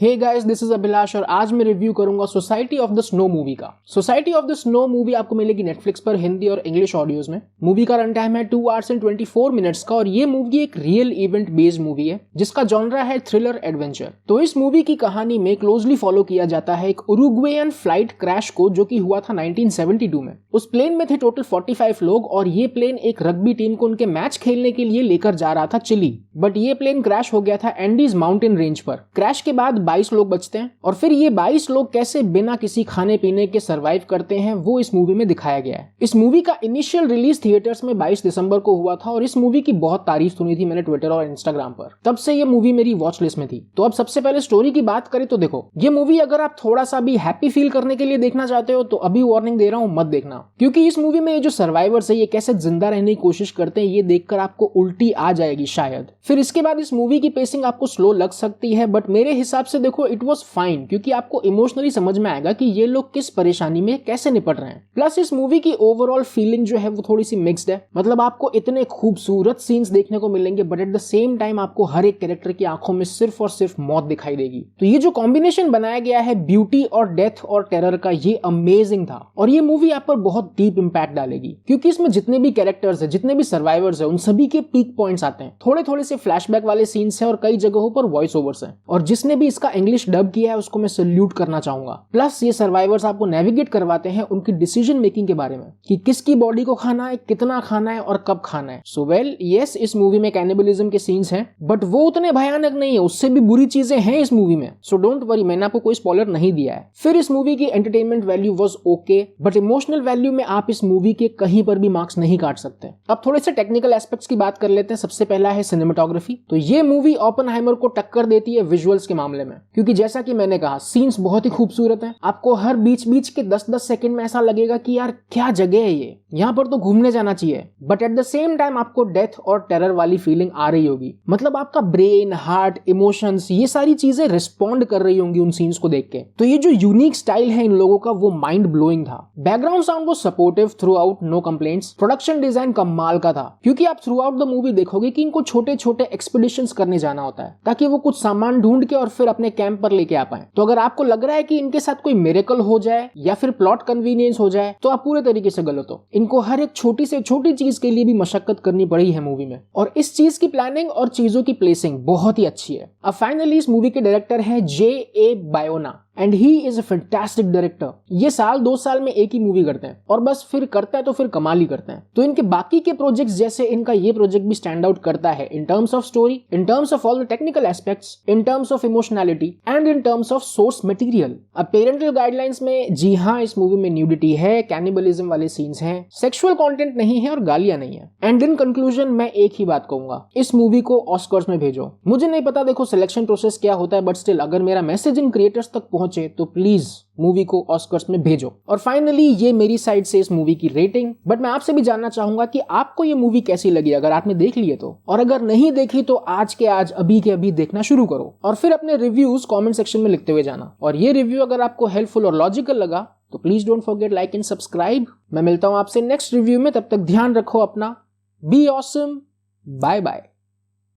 Hey guys, this is Abhilash और आज मैं रिव्यू करूंगा Society of the Snow movie का। Society of the Snow movie आपको मिलेगी नेटफ्लिक्स पर हिंदी और इंग्लिश ऑडियोज में। मूवी का रन टाइम है 2 hours and 24 minutes का और ये मूवी एक रियल इवेंट बेस्ड मूवी है जिसका जॉनरा है थ्रिलर एडवेंचर। तो इस मूवी की कहानी में क्लोजली फॉलो किया जाता है एक उरुग्वेयन फ्लाइट क्रैश को जो कि हुआ था 1972 में। उस प्लेन में थे टोटल 45 लोग और ये प्लेन एक रग्बी टीम को उनके मैच खेलने के लिए लेकर जा रहा था चिली, बट ये प्लेन क्रैश हो गया था एंडीज माउंटेन रेंज पर। क्रैश के बाद 22 लोग बचते हैं और फिर ये 22 लोग कैसे बिना किसी खाने पीने के सरवाइव करते हैं वो इस मूवी में दिखाया गया है। इस मूवी का इनिशियल रिलीज थिएटर्स में 22 दिसंबर को हुआ था और इस मूवी की बहुत तारीफ सुनी थी मैंने ट्विटर और इंस्टाग्राम पर। तब से ये मूवी मेरी वॉच लिस्ट में थी। तो अब सबसे पहले स्टोरी की बात करें तो देखो, ये मूवी अगर आप थोड़ा सा भी हैप्पी फील करने के लिए देखना चाहते हो तो अभी वार्निंग दे रहा हूं, मत देखना, क्योंकि इस मूवी में ये जो सर्वाइवर्स है ये कैसे जिंदा रहने की कोशिश करते हैं ये देखकर आपको उल्टी आ जाएगी शायद। फिर इसके बाद इस मूवी की पेसिंग आपको स्लो लग सकती है, बट मेरे हिसाब से देखो इट वाज फाइन, क्योंकि आपको इमोशनली समझ में आएगा कि ये लोग किस परेशानी में कैसे निपट रहे हैं। प्लस इस मूवी की ओवरऑल फीलिंग जो है वो थोड़ी सी मिक्स्ड है। मतलब आपको इतने खूबसूरत सीन्स देखने को मिलेंगे but at the same time आपको हर एक कैरेक्टर की आंखों में सिर्फ और सिर्फ मौत दिखाई देगी। तो ये जो कॉम्बिनेशन बनाया गया है ब्यूटी और डेथ और टेरर का, ये अमेजिंग था और ये मूवी आप पर बहुत डीप इंपैक्ट डालेगी, क्योंकि इसमें जितने भी कैरेक्टर्स है, जितने भी सर्वाइवर्स है, उन सभी के पीक पॉइंट्स आते हैं। थोड़े थोड़े से फ्लैशबैक वाले सीन्स हैं और कई जगहों पर वॉइस ओवर्स हैं और जिसने भी इसका इंग्लिश डब किया है उसको मैं सल्यूट करना चाहूंगा। प्लस ये सर्वाइवर्स आपको नेविगेट करवाते हैं उनकी डिसीजन मेकिंग के बारे में कि किसकी बॉडी को खाना है, कितना खाना है और कब खाना है। सो वेल यस, इस मूवी में कैनिबलिज्म के सीन्स हैं बट वो उतने भयानक नहीं है, उससे भी बुरी चीजें हैं इस मूवी में। सो डोंट वरी, मैंने आपको कोई स्पॉइलर नहीं दिया है। फिर इस मूवी की entertainment value was okay, but emotional value में आप इस मूवी के कहीं पर भी मार्क्स नहीं काट सकते। अब थोड़े से टेक्निकल एस्पेक्ट्स की बात कर लेते हैं। सबसे पहला है सिनेमेटोग्राफी। तो ये मूवी ओपेनहाइमर को टक्कर देती है विजुअल्स के मामले में, क्योंकि जैसा कि मैंने कहा सीन्स बहुत ही खूबसूरत हैं। आपको हर बीच बीच के 10-10 सेकंड में ऐसा लगेगा कि यार क्या जगह है ये, यहाँ पर तो घूमने जाना चाहिए, but at the same time आपको डेथ और टेरर वाली फीलिंग आ रही होगी। मतलब आपका ब्रेन, हार्ट, इमोशंस ये सारी चीजें रिस्पॉन्ड कर रही होंगी उन सीन्स को देख के। तो ये जो यूनिक स्टाइल है इन लोगों का वो माइंड ब्लोइंग था। बैकग्राउंड साउंड वो supportive throughout, no complaints. Production design कमाल का था, क्योंकि आप थ्रू आउट द मूवी देखोगे कि इनको छोटे छोटे एक्सपीडिशंस करने जाना होता है ताकि वो कुछ सामान ढूंढ के और फिर अपने कैंप पर लेके आ पाए। तो अगर आपको लग रहा है कि इनके साथ कोई मिरेकल हो जाए या फिर प्लॉट कन्वीनियंस हो जाए तो आप पूरे तरीके से गलत हो। इनको हर एक छोटी से छोटी चीज के लिए भी मशक्कत करनी पड़ी है मूवी में और इस चीज की प्लानिंग और चीजों की प्लेसिंग बहुत ही अच्छी है। अब फाइनली इस मूवी के डायरेक्टर है J.A. Bayona and he is a fantastic director. ये साल 2 साल में एक ही मूवी करते हैं और बस फिर करता है तो फिर कमाल ही करते हैं। तो इनके बाकी के प्रोजेक्ट्स जैसे इनका ये प्रोजेक्ट भी स्टैंड आउट करता है in terms of story, in terms of all the technical aspects, in terms of emotionality and in terms of source material. अब पेरेंटल गाइडलाइंस में जी हाँ, इस मूवी में न्यूडिटी है, कैनिबलिज्म वाले सीन्स हैं, सेक्सुअल कंटेंट नहीं है और गालियां नहीं है। एंड इन कंक्लूजन मैं एक ही बात कहूंगा, इस मूवी को ऑस्कर्स में भेजो। मुझे नहीं पता देखो सिलेक्शन प्रोसेस क्या होता है, बट स्टिल अगर मेरा मैसेज इन क्रिएटर्स तक पहुंचे तो प्लीज मूवी को ऑस्कर्स में भेजो। और फाइनली ये मेरी साइड से इस मूवी की रेटिंग। बट मैं आपसे भी जानना चाहूंगा कि आपको ये मूवी कैसी लगी, अगर आपने देख ली है तो, और अगर नहीं देखी तो आज के आज अभी के अभी देखना शुरू करो और फिर अपने रिव्यूज कमेंट सेक्शन में लिखते हुए जाना। और ये रिव्यू अगर आपको हेल्पफुल और लॉजिकल लगा तो please don't forget like and subscribe. मैं मिलता हूं आपसे नेक्स्ट रिव्यू में, तब तक ध्यान रखो अपना। Be awesome, bye bye.